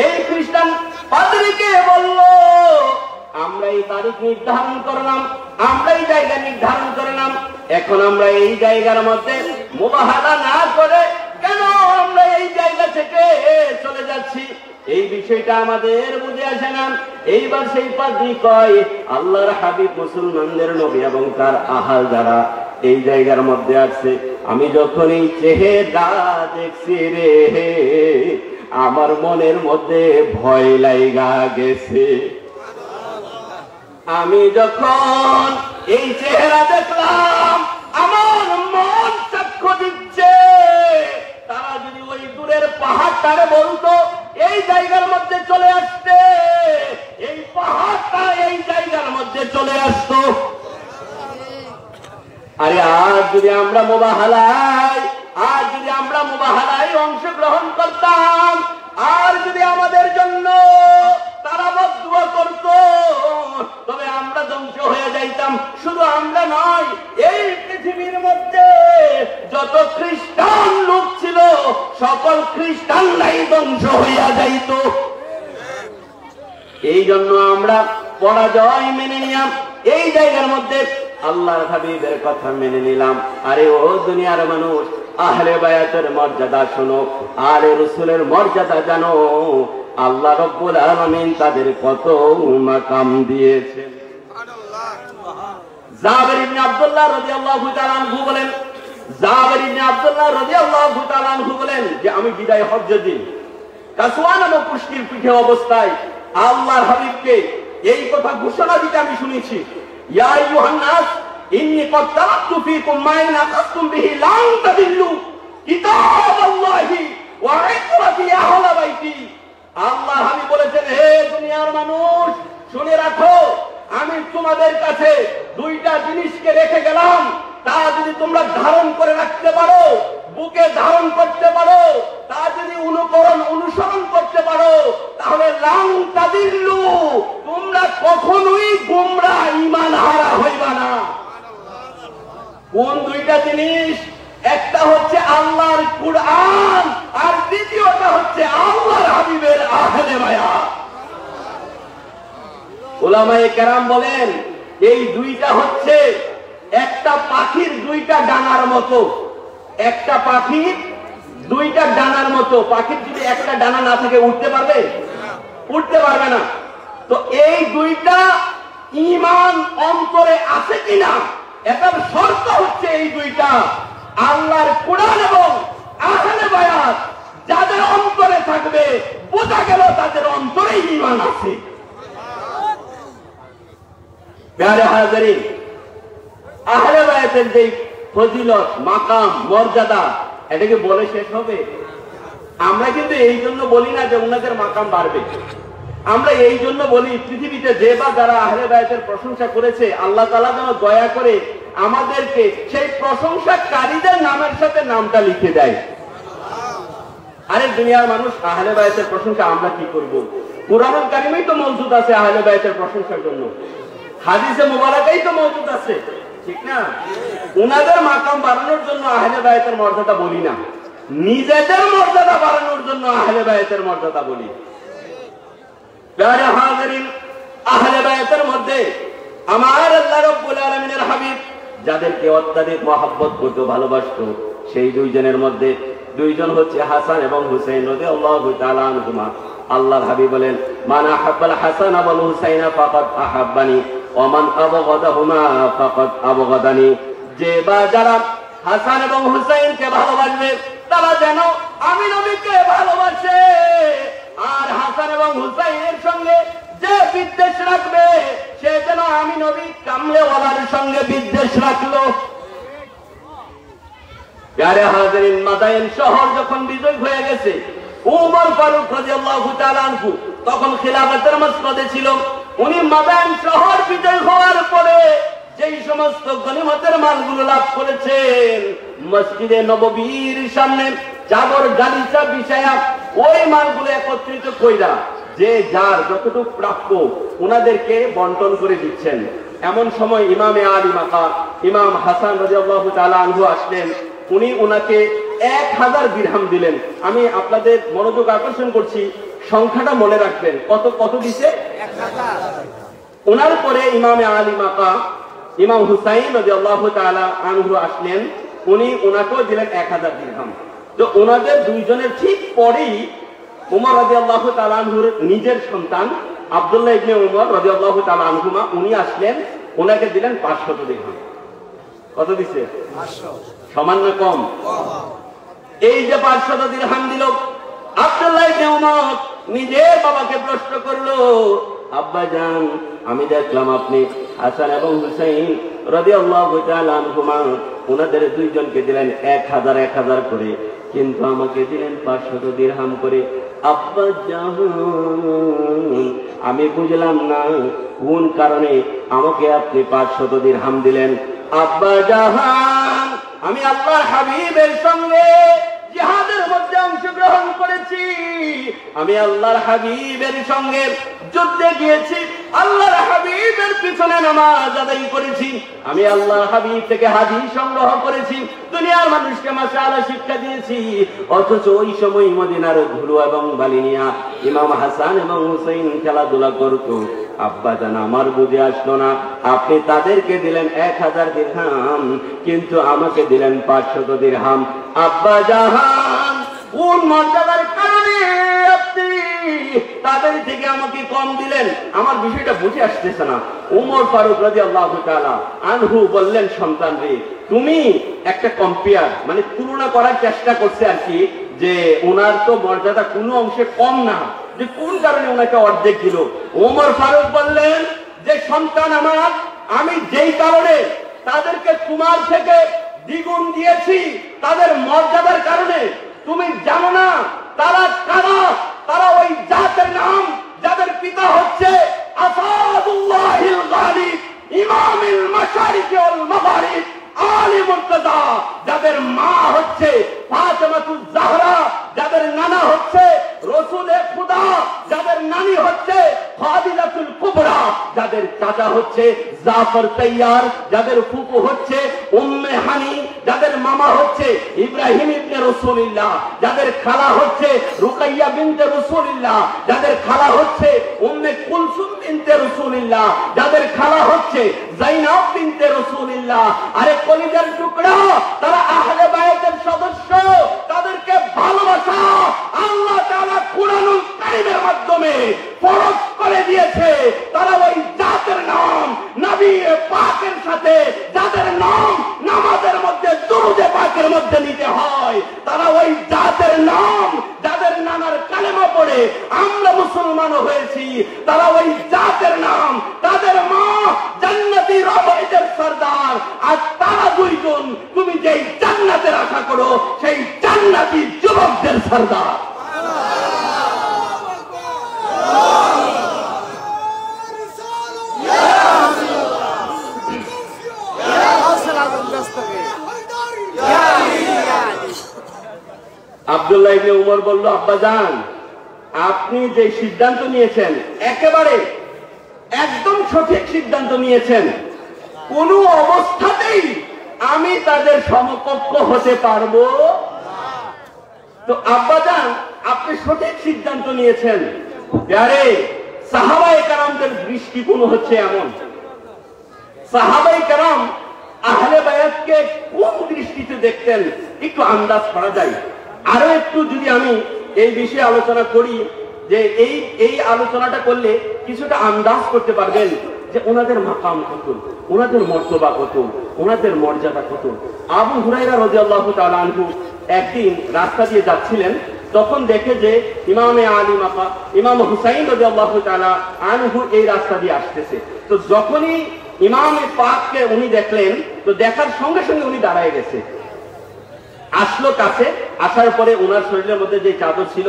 এই খ্রিস্টান পাদ্রীকে বলল, আমরা এই তারিখ নির্ধারণ করলাম, আমরা এই জায়গা নির্ধারণ করলাম, এখন আমরা এই জায়গার মধ্যে মুবাহালা না করে কেন আমরা এই জায়গা থেকে চলে যাচ্ছি? এই বিষয়টা আমাদের বুঝে আসে না। এইবার সেই পাদ্রী কয়, আল্লাহর হাবিব মুসলমানদের নবী এবং তার আহাল যারা এই জায়গার মধ্যে আসছে, আমি যখন এই চেহারা দেখছি রে, আমার মনের মধ্যে ভয় লাইগা গেছে। আমি যখন এই চেহারা দেখলাম আমার মন সাক্ষ্য দিচ্ছে, তারা যদি ওই দূরের পাহাড়টারে বলতো এই জায়গার মধ্যে চলে আসতে, এই পাহাড়টা এই জায়গার মধ্যে চলে আসতো। আরে আজ যদি আমরা মুবাহালায় অংশগ্রহণ করতাম, আর যদি আমাদের জন্য তারা বদদুয়া করত, তবে আমরা ধ্বংস হয়ে যাইতাম। শুধু আমরা নয়, এই পৃথিবীর মধ্যে যত খ্রিস্টান লোক ছিল সকল খ্রিস্টানরাই ধ্বংস হইয়া যাইত। এই জন্য আমরা পরাজয় মেনে নিলাম, এই জায়গার মধ্যে আল্লাহর হাবিবের কথা মেনে নিলাম। আরে ও দুনিয়ার মানুষ, আহলে বায়াতের মর্যাদা শোনো, আলে রাসূলের মর্যাদা জানো। আল্লাহ রাব্বুল আলামিন তাদের কত মাকাম দিয়েছেন। জাবের ইবনে আব্দুল্লাহ রাদিয়াল্লাহু তাআলা আনহু বলেন, যে আমি বিদায় হজ্জের দিন কাসওয়া নামক পুষ্টির পিঠে অবস্থায় আল্লাহর হাবিবকে এই কথা ঘোষণা দিতে আমি শুনেছি, ইয়া আইয়ুহান নাস ইন্নী ক্বাদ তারাকতু ফীকুম মা ইন আখাযতুম বিহি লান তাদিল্লু কিতাবাল্লাহি ওয়া ইকরাতি আহলা বাইতি। আল্লাহর হাবিব বলেছেন, হে দুনিয়ার মানুষ, শুনে রাখো, আমি তোমাদের কাছে দুইটা জিনিসকে রেখে গেলাম, তা যদি তোমরা ধারণ করে রাখতে পারো, বুকে ধারণ করতে পারো, তা যদি অনুসরণ করতে পারো, তাহলে লাং তাদিল্লু, তোমরা কখনোই গোমরা ঈমান হারা হইবা না। কোন দুইটা জিনিস? একটা হচ্ছে আল্লাহর কুরআন, আর দ্বিতীয়টা হচ্ছে আল্লাহর হাবিবের আহলে বায়াত। উলামায়ে কেরাম বলেন এই দুইটা হচ্ছে একটা পাখির দুইটা ডানার মতো। একটা পাখির দুইটা ডানার মতো। পাখির যদি একটা ডানা না থাকে উঠতে পারবে? উঠতে পারবে না। তো এই দুইটা ঈমান অন্তরে আছে কিনা এটার শর্ত হচ্ছে এই দুইটা আল্লাহর কোরআন এবং আহলে বায়াত যাদের অন্তরে থাকবে বোঝা গেল তাদের অন্তরে ঈমান আছে। প্যারে হাজিরিন, আহলে বায়াতের যে ফজিলত, মাকাম, মর্যাদা এটাকে বলে শেষ হবে? আমরা কিন্তু এই জন্য বলি না যে ওনাদের মাকাম বাড়বে। আমরা এই জন্য বলি পৃথিবীতে যে বা যারা আহলে বায়াতের প্রশংসা করেছে আল্লাহ তাআলা যেন দয়া করে আমাদেরকে সেই প্রশংসাকারীদের নামের সাথে নামটা লিখে দেয়। আরে দুনিয়ার মানুষ আহলে বায়াতের প্রশংসা আমরা কি করব? কুরআনুল কারীমেই তো মওজুদ আছে আহলে বায়াতের প্রশংসার জন্য, হাদিসে মুবারাকাই তো মওজুদ আছে, ঠিক না? উনাদের মাকাম বাড়ানোর জন্য আহলে বায়াতের মর্যাদা বলি না, নিজেদের মর্যাদা বাড়ানোর জন্য আহলে বায়াতের মর্যাদা বলি। প্যারে হাজিরিন, আহলে বায়াতের মধ্যে আমার আল্লাহ রাব্বুল আলামিনের হাবিব যাদেরকে অত্যাধিক মহব্বত করতে ভালোবাসতো সেই দুইজনের মধ্যে দুইজন হচ্ছে হাসান এবং হুসাইন রাদিয়াল্লাহু তাআলা আনহুমা। আল্লাহর হাবিব বলেন, মান আহাব্বাল হাসান ওয়াল হুসাইনা ফাকাদ আহাব্বানি ওয়া মান আবগাদাহুমা ফাকাদ আবগাদানি। যে বা যারা হাসান এবং হুসাইনকে ভালোবাসবে তারা যেন আমি নবীকে ভালোবাসে, আর হাসান এবং হুসাইনের সঙ্গে যে বিদ্বেষ রাখবে সে যেন আমি নবী কামলেওয়ালার সঙ্গে বিদ্বেষ রাখলো। প্যারে হাজিরিন, মাদায়েন শহর যখন বিজয় হয়ে গেছে, উমর ফারুক রাদিয়াল্লাহু তাআলা আনহু তখন খিলাফতের মসনদে ছিল। উনি মাদায়েন শহর বিজয় হওয়ার পরে যেই সমস্ত গনিমতের মালগুলো লাভ করেছেন মসজিদে নববীর সামনে চাদর গালিচা বিছায়া ওই মালগুলো একত্রিত কইরা যে যার যতটুকু প্রাপ্য ওনাদেরকে বন্টন করে দিচ্ছেন। এমন সময় ইমামে আলী মাকাম ইমাম হাসান রাদিয়াল্লাহু তাআলা আনহু আসলেন। উনি ওনাকে 1000 দিরহাম দিলেন। আমি আপনাদের মনোযোগ আকর্ষণ করছি, সংখ্যাটা মনে রাখবেন। কত কত দিছে? 1000। ওনার পরে ইমামে আলী মাকাম ইমাম হুসাইন রাদিয়াল্লাহু তাআলা আনহু আসলেন। উনি ওনাকেও দিলেন 1000 দিরহাম। তো ওনাদের দুইজনের ঠিক পরেই উমর রাদিয়াল্লাহু তাআলা আনহুর নিজের সন্তান আব্দুল্লাহ ইবনে উমর রাদিয়াল্লাহু তাআলা আনহুমা উনি আসলেন, ওনাকে দিলেন 500 দিরহাম। কত দিছে? 500। সমান না কম? এই যে 500 দিরহাম দিল, আব্দুল্লাহ ইবনে উমর নিজের বাবাকে প্রশ্ন করলো, আব্বা জান আমি দেখলাম আপনি হাসান এবং হুসাইন রাদিয়াল্লাহু তাআলা আনহুমা ওনাদের দুইজনকে দিলেন 1000 করে, কিন্তু আমাকে দিলেন 500 দিরহাম করে। আব্বা জান আমি বুঝলাম না কোন কারণে আমাকে আপনি 500 দিরহাম দিলেন। আব্বা জাহান আমি আল্লাহর হাবিবের সঙ্গে জিহাদের মধ্যে অংশগ্রহণ করেছি, আমি আল্লাহর হাবিবের সঙ্গে যুদ্ধে গিয়েছি, আল্লাহর হাবিবের পিছনে নামাজ আদায় করেছি, আমি আল্লাহর হাবিব থেকে হাদিস সংগ্রহ করেছি, দুনিয়ার মানুষকে মাশাআল্লাহ শিক্ষা দিয়েছি। অথচ ওই সময় মদিনার ধুলো এবং বালি নিয়া ইমাম হাসান এবং হুসাইন খেলাধুলা করত। আব্বা জান আমার বুঝে আসলো না, আপনি তাদেরকে দিলেন 1000 দিরহাম কিন্তু আমাকে দিলেন 500 দিরহাম। আব্বা জাহান কোন মর্যাদার কারণে আপনি তাদের থেকে আমাকে কম দিলেন? আমার বিষয়টা বুঝে আসতেছে না। উমর ফারুক রাদিয়াল্লাহু তাআলা আনহু বললেন, সন্তান রে তুমি একটা কম্পেয়ার মানে তুলনা করার চেষ্টা করছে আর কি, যে ওনার তো মর্যাদা কোনো অংশে কম না, যে কোন কারণে ওনাকে অর্ধেক দিল। উমর ফারুক বললেন যে সন্তান আমার, আমি যেই কারণে তাদেরকে তোমার থেকে দ্বিগুণ দিয়েছি তাদের মর্যাদার কারণে। তুমি জানো না তারা কারা? তারা ওই জাতের নাম যাদের পিতা হচ্ছে আসাদুল্লাহিল গালিব ইমামুল মাশারিক ওয়াল মাগারিব আলী মুর্তজা, যাদের মা হচ্ছে ফাতেমাতুজ জাহরা, যাদের নানা হচ্ছে রসুলে খুদা, যাদের নানি হচ্ছে খাদিজাতুল কুবরা, যাদের চাচা হচ্ছে জাফর তাইয়ার, যাদের ফুফু হচ্ছে উম্মে হানি, যাদের মামা হচ্ছে ইব্রাহিম ইবনে রাসূলুল্লাহ, যাদের খালা হচ্ছে রুকাইয়া বিনতে রাসূলুল্লাহ, যাদের খালা হচ্ছে উম্মে কুলসুম বিনতে রাসূলুল্লাহ, যাদের খালা হচ্ছে যায়েনব বিনতে রাসূলুল্লাহ। আরে কলিজার টুকরা, তারা আহলে বায়তের সদস্য, তাদেরকে ভালোবাসা আল্লাহ তাআলা কুরআনুল কারীমের মাধ্যমে ফরজ করে দিয়েছে। তারা ওই জাতের নাম নবী পাকের সাথে, যাদের নাম নামাজের মধ্যে দুরূদে পাকের মধ্যে নিতে হয়, তারা ওই জাতের নাম, যাদের নানার কালেমা পড়ে আমরা মুসলমান হয়েছি, তারা ওই জাতের নাম, তাদের মা জান্নাতি রমণীদের সরদার। আর তারা দুইজন তুমি যেই জান্নাতের আশা করো, সেই জান্নাতি যুবকদের সরদার। আব্দুল্লাহ ইবনে উমর বলল, আব্বাজান, আপনি যে সিদ্ধান্ত নিয়েছেন একেবারে একদম সঠিক সিদ্ধান্ত নিয়েছেন। কোন অবস্থাতেই আমি তাদের সমকক্ষ হতে পারবো। তো আব্বাজান, আপনি সঠিক সিদ্ধান্ত নিয়েছেন। আরে সাহাবায়ে কেরামদের দৃষ্টিকোণ হচ্ছে এমন, সাহাবায়ে কেরাম আহলে বায়াতকে কোন দৃষ্টিতে দেখতেন একটু আন্দাজ করা যায়। আরো একটু যদি আমি এই বিষয়ে আলোচনা করি, যে এই আলোচনাটা করলে কিছুটা আন্দাজ করতে পারবেন যে ওনাদের মাকাম কত, ওনাদের মর্তবা কত, ওনাদের মর্যাদা কত। আবু হুরায়রা রাদিয়াল্লাহু তাআলা আনহু একদিন রাস্তা দিয়ে যাচ্ছিলেন, তখন দেখে যে ইমামে আলী মাকা ইমাম হুসাইন রাদিয়াল্লাহু তাআলা আনহু এই রাস্তা দিয়ে আসতেছে। তো যখনই ইমামে পাককে উনি দেখলেন, তো দেখার সঙ্গে সঙ্গে উনি দাঁড়ায় গেছে, আসলো কাছে। আসার পরে ওনার শরীরের মধ্যে যে চাদর ছিল,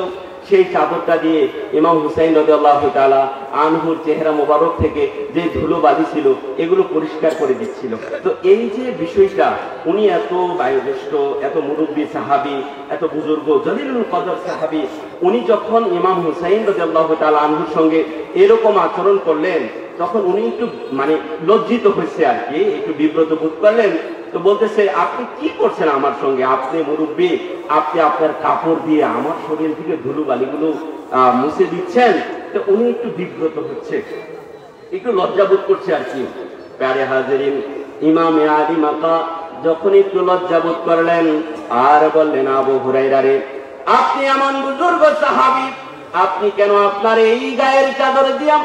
সেই চাদরটা দিয়ে ইমাম হুসাইন রাদিয়াল্লাহু তাআলা আনহুর চেহারা মোবারক থেকে যে ধুলো বালি ছিল এগুলো পরিষ্কার করে দিচ্ছিল। তো এই যে বিষয়টা, উনি এত বয়োজ্যেষ্ঠ, এত মুরব্বী সাহাবী, এত বুজুর্গ জলিলুল কদর সাহাবী, উনি যখন ইমাম হুসাইন রাদিয়াল্লাহু তাআলা আনহুর সঙ্গে এরকম আচরণ করলেন, তখন উনি একটু লজ্জিত হয়েছে আর কি, একটু বিব্রত বোধ করলেন। তো বলতেছে, আপনি কি করছেন আমার সঙ্গে? আপনি মুরব্বী, আপনি আপনার কাপড় দিয়ে আমার শরীর থেকে ধুলো বালিগুলো মুছে দিচ্ছেন। তো উনি একটু বিব্রত হচ্ছে, একটু লজ্জাবোধ করছে আর কি। প্যারে হাজিরিন, ইমামে আলী মাকা যখন একটু লজ্জাবোধ করলেন, আর বললেন, আবু হুরায়রা রে, আপনি এমন বুজুর্গ সাহাবী, আপনি কেন আপনার এই গায়ের চাদর দিয়ে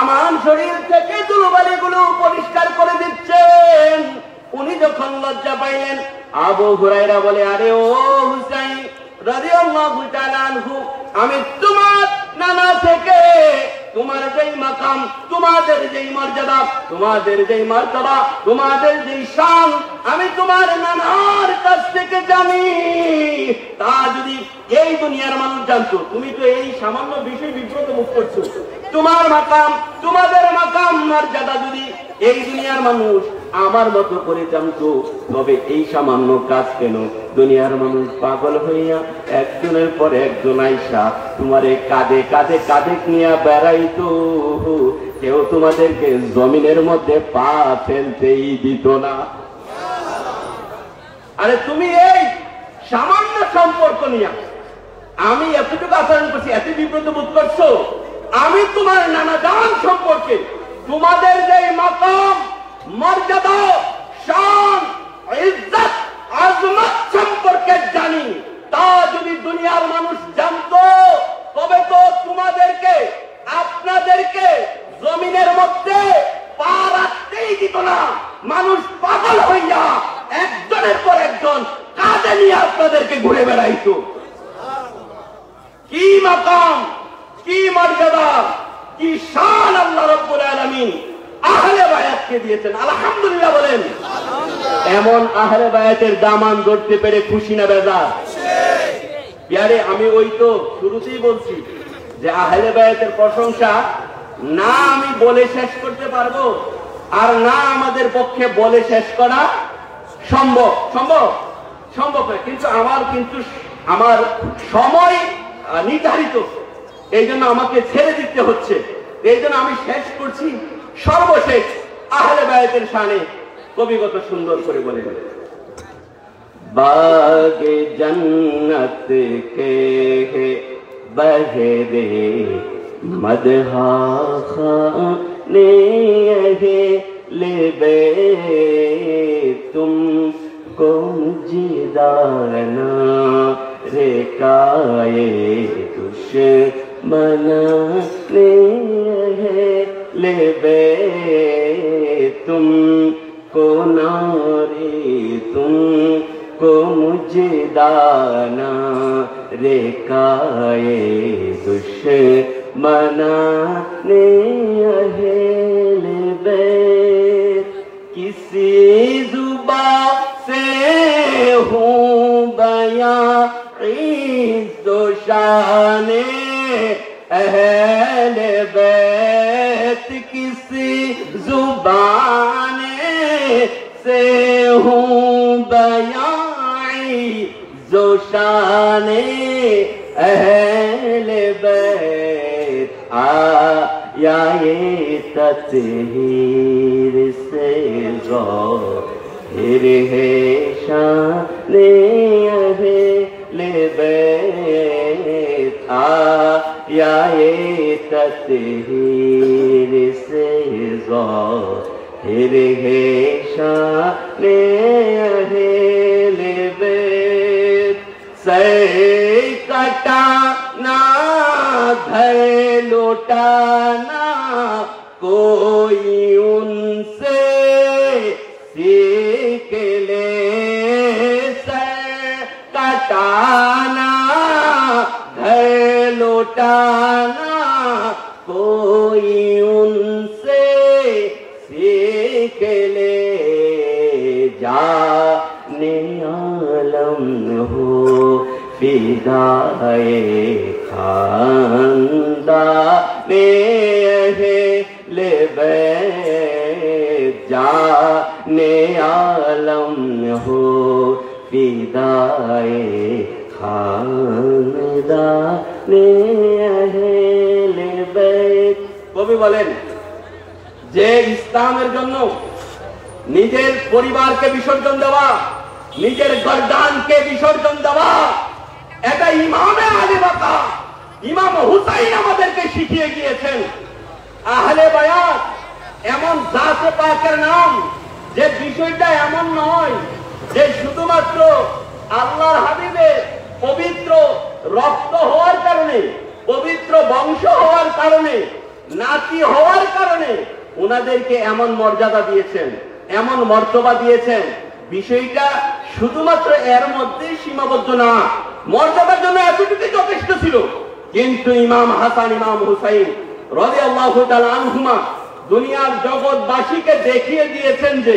আমার শরীর থেকে ধুলোবালিগুলো পরিষ্কার করে দিচ্ছেন? উনি যখন লজ্জা পাইলেন, আবু হুরায়রা বলে, আরে ও হুসাইন রাদিয়াল্লাহু তাআলা আনহু, আমি তোমার নানা থেকে তোমার যেই মাকাম, তোমাদের যেই মর্যাদা, তোমাদের যেই মার্তবা, তোমাদের যেই শান আমি তোমার নানার কাছ থেকে জানি। তা যদি এই দুনিয়ার মানুষ জানতো, তুমি তো এই সামান্য বিষয় বিব্রত মুখ করছো। তোমার মাকাম, তোমাদের মাকাম মর্যাদা যদি এই দুনিয়ার মানুষ আমার মতো করে জানতো, তবে এই সামান্য কাজ কেন দুনিয়ার মানুষ পাগল হইয়া একজনের পর একজন আইসা তোমারে কাঁধে কাঁধে কাঁধে নিয়ে বেড়াইতো, কেউ তোমাদেরকে জমিনের মধ্যে পা ফেলতেই দিত না। আরে তুমি এই সামান্য সম্পর্ক নিয়ে আমি এতটুকু আচরণ করছি, এত বিব্রত বোধ করছো? আমি তোমার নানা জান সম্পর্কে, তোমাদের যে মাকাম মর্যাদা শান ইজ্জত আজমত সম্পর্কে জানি। তা যদি দুনিয়ার মানুষ জানতো, তবে তো তোমাদেরকে, আপনাদেরকে জমিনের মধ্যে পা রাখতেই দিত না। মানুষ পাগল হইয়া একজনের পর একজন কাঁধে নিয়ে আপনাদেরকে ঘুরে বেড়াইতো। কি মাকাম, কি মর্যাদা, কি শান আল্লাহ রাব্বুল আলামিন আহলে বায়াতকে দিয়েছেন। আলহামদুলিল্লাহ বলেন। এমন আহলে বায়াতের দামান ধরতে পেরে খুশি না বেজার? ইয়ারে আমি ওই তো শুরুতেই বলছি যে আহলে বায়াতের প্রশংসা না আমি বলে শেষ করতে পারবো, আর না আমাদের পক্ষে বলে শেষ করা সম্ভব সম্ভব না। কিন্তু আমার সময় নির্ধারিত। এই জন্য আমাকে ছেড়ে দিতে হচ্ছে। এই জন্য আমি শেষ করছি, সর্বশেষ আহলে বায়াতের শানে কবি কত সুন্দর করে বলে গেলেন, বাগে জন্নত কে বহরে মদহা খানে লেবে তুম को मुझदाना रे काये दुश्मना ने ले बे तुम को नारी तुम को मुझदाना रे काये दुश्मना ने ले बे किसी जुबा से हूँ बयां इज़्ज़ो शाने अहले बैत, किसी जुबाने से हूँ बयां इज़्ज़ो शाने अहले बैत, आया ये तत्हीर से ज़ाहिर है शाने अहले बैत, आया ये तत्हीर से ज़ाहिर है शाने अहले बैत, सर कटाना धर लौटाना कोई उनसे सीख ले, सर कटाना धर लौटाना कोई उनसे सीख ले, जाने आलम हो फिदाए खानदाने अहले बैत, जाने आलम हो फिदाए खानदाने अहले बैत। কবি বলেন যে ইসলামের জন্য নিজের পরিবারকে বিসর্জন দেওয়া, নিজের গর্দানকে বিসর্জন দেওয়া, এটা ইমামে আলী বাকা ইমাম হুসাইন আমাদেরকে শিখিয়ে গিয়েছেন। আহলে বায়াত এমন জাতে পাকের নাম যে বিষয়টা এমন নয় যে শুধুমাত্র আল্লাহর হাবিবের পবিত্র রক্ত হওয়ার কারণে, পবিত্র বংশ হওয়ার কারণে, নাতি হওয়ার কারণে ওনাদেরকে এমন মর্যাদা দিয়েছেন, এমন মর্তবা দিয়েছেন। বিষয়টা শুধুমাত্র এর মধ্যেই সীমাবদ্ধ না, মর্যাদার জন্য এতটুকু যথেষ্ট ছিল। কিন্তু ইমাম হাসান ইমাম হুসাইন রাদিয়াল্লাহু তাআলা আনহুমা দুনিয়ার জগৎবাসীকে দেখিয়ে দিয়েছেন যে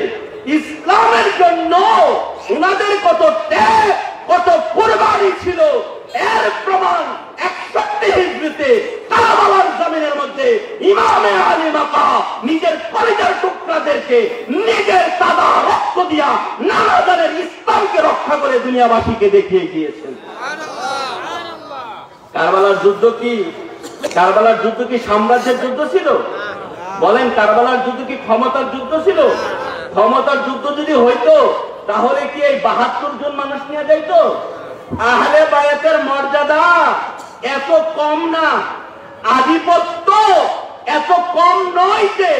ইসলামের জন্য ওনাদের কত ত্যাগ, কত কুরবানি ছিল। এর প্রমাণ 61 হিজরিতে কারবালার জমিনের মধ্যে ইমামে আলী মাকা নিজের কলিজার টুকরাদেরকে নিজের তাজা রক্ত দিয়া নানা ধরনের ইসলামকে রক্ষা করে দুনিয়াবাসীকে দেখিয়ে গিয়েছেন। কারবালার যুদ্ধ কি, কারবালার যুদ্ধ কি সাম্রাজ্যের যুদ্ধ ছিল? বলেন, কারবালার যুদ্ধ কি ক্ষমতার যুদ্ধ ছিল? ক্ষমতার যুদ্ধ যদি হইতো তাহলে কি এই 72 জন মানুষ নিয়ে যাইতো? আহলে বায়াতের মর্যাদা এত কম না, আধিপত্য এত কম নয় যে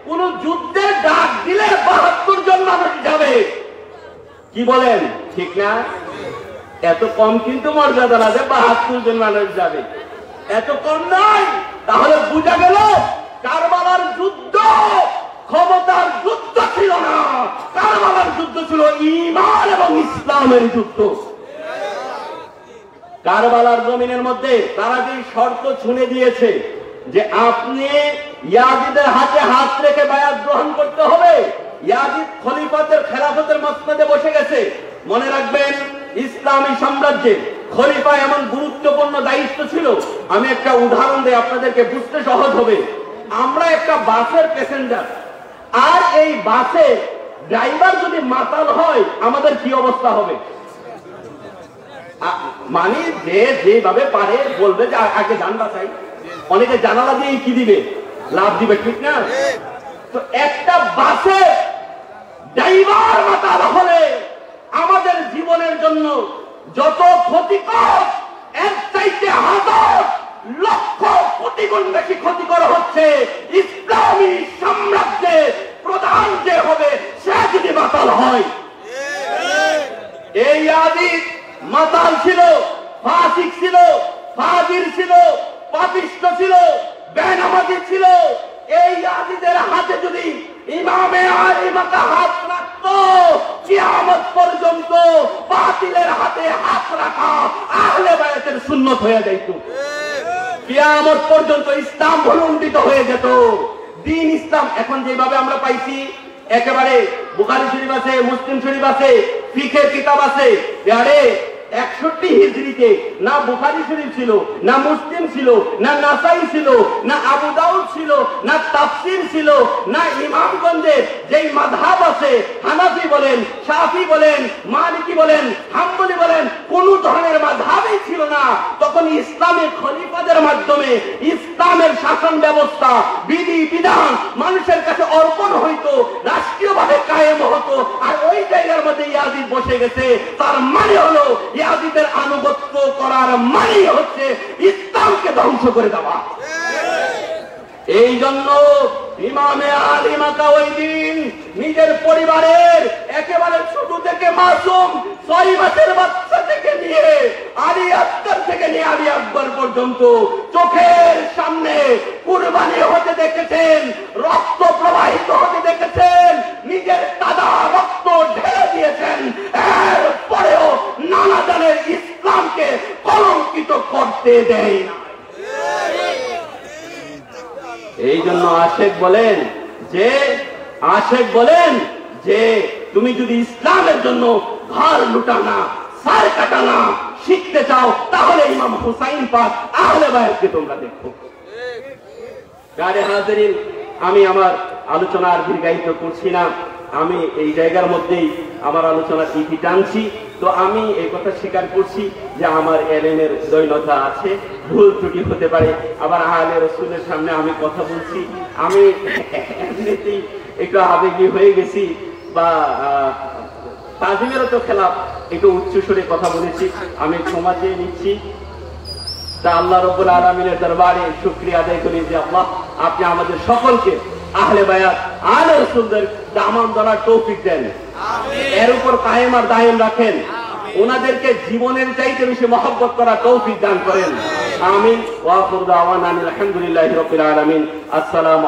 কোন যুদ্ধের ডাক দিলে 72 জন মানুষ যাবে। কি বলেন, ঠিক না? এত কম কিন্তু মর্যাদা না যে 72 জন মানুষ যাবে, এত কম নয়। তাহলে বোঝা গেল কারবালার যুদ্ধ ক্ষমতার যুদ্ধ ছিল না, কারবালার যুদ্ধ ছিল ঈমান এবং ইসলামের যুদ্ধ। কারবালার জমিনের মধ্যে তারা যে শর্ত ছুঁড়ে দিয়েছে যে আপনি ইয়াজিদের হাতে হাত রেখে বায়াত গ্রহণ করতে হবে। ইয়াজিদ খলিফাতের খেলাফতের মসনদে বসে গেছে। মনে রাখবেন, ইসলামী সাম্রাজ্যে খলিফা এমন গুরুত্বপূর্ণ দায়িত্ব ছিল। আমি একটা উদাহরণ দিই, আপনাদেরকে বুঝতে সহজ হবে। আমরা একটা বাসের প্যাসেঞ্জার, আর এই বাসে ড্রাইভার যদি মাতাল হয় আমাদের কি অবস্থা হবে? মানে যে যেভাবে পারে বলবে যে আগে জান বাঁচাই, অনেকে জানালা দিয়ে কি দিবে, লাভ দিবে, ঠিক না? তো একটা বাসে ড্রাইভার মাতাল হলে আমাদের জীবনের জন্য যত ক্ষতিকর, এর চাইতে হাজার লক্ষ কোটি গুণ বেশি ক্ষতিকর হচ্ছে ইসলামী সাম্রাজ্যে প্রধান যে হবে সে যদি মাতাল হয়। এই ইয়াজিদ মাতাল ছিল, ফাসিক ছিল, ফাজির ছিল, পাপিষ্ঠ ছিল, বেনামাজি ছিল। এই ইয়াজিদের হাতে যদি ইমামে আলিমাকে হাত রাখতো, কিয়ামত পর্যন্ত বাতিলের হাতে হাত রাখা আহলে বায়াতের সুন্নত হয়ে যাইত। কিয়ামত পর্যন্ত ইসলাম ভুলুণ্ঠিত হয়ে যেত। দ্বীন ইসলাম এখন যেভাবে আমরা পাইছি, একেবারে বুখারী শরীফ আছে, মুসলিম শরীফ আছে, ফিকহের কিতাব আছে। আরে 61 হিজরিতে না বুখারী শরীফ ছিল, না মুসলিম ছিল, না নাসাই ছিল, না আবু দাউদ ছিল, না তাফসীর ছিল, না ইমামগঞ্জের যেই মাযহাব আছে, হানাফি বলেন, শাফি বলেন, মালিকি বলেন, হাম্বলি বলেন, কোন ধরনের মাযহাবই ছিল না। তখন ইসলামী খলিফাদের মাধ্যমে ইসলামের শাসন ব্যবস্থা, বিধি বিধান মানুষের কাছে অর্পণ হইতো, রাষ্ট্রীয়ভাবে কায়েম হতো। আর ওই জায়গার মধ্যে ইয়াজিদ বসে গেছে। তার মানে হলো ইয়াজিদের আনুগত্য করার মানে হচ্ছে ইসলামকে ধ্বংস করে দেওয়া। এই জন্য ইমামে আলী মাতা ওই দিন নিজের পরিবারের একেবারে ছোট থেকে মাসুম 6 মাসের বাচ্চা থেকে নিয়ে আলী আসগর থেকে নিয়ে আলী আকবর পর্যন্ত চোখের সামনে কুরবানি হতে দেখেছেন, রক্ত প্রবাহিত হতে দেখেছেন, নিজের তাজা রক্ত ঢেলে দিয়েছেন। এরপরেও নানা জানের ইসলামকে কলঙ্কিত করতে দেয় না। এই জন্য আশেক বলেন যে তুমি যদি ইসলামের জন্য ঘর লুটানা, সার কাটানা শিখতে চাও, তাহলে ইমাম হুসাইন পাক আহলে বায়াতকে তোমরা দেখো। গায়ে হাজিরিন, আমি আমার আলোচনার দীর্ঘায়িত করছি না। আমি এই জায়গার মধ্যেই আমার আলোচনা ইতি টানছি। তো আমি এই কথা স্বীকার করছি যে আমার এলেমের দৈন্যতা আছে, ভুল ত্রুটি হতে পারে। আবার আহলে রাসূলের সামনে আমি কথা বলছি, আমি এমনিতেই একটু আবেগী হয়ে গেছি, বা তাজিমেরও তো খেলাফ একটু উচ্চ সুরে কথা বলেছি, আমি ক্ষমা চেয়ে নিচ্ছি। তা আল্লাহ রাব্বুল আলামিনের দরবারে শুকরিয়া আদায় করি যে আল্লাহ আপনি আমাদের সকলকে আহলে বায়াত, আহলে রাসূলদের দামান ধরার তৌফিক দেন, এর উপর কায়েম আর দায়েম রাখেন, ওনাদেরকে জীবনের চাইতে বেশি মহব্বত করার তৌফিক দান করেন। আমিন। ওয়া আখিরু দাওয়ানা আলহামদুলিল্লাহি রাব্বিল আলামিন। আসসালামু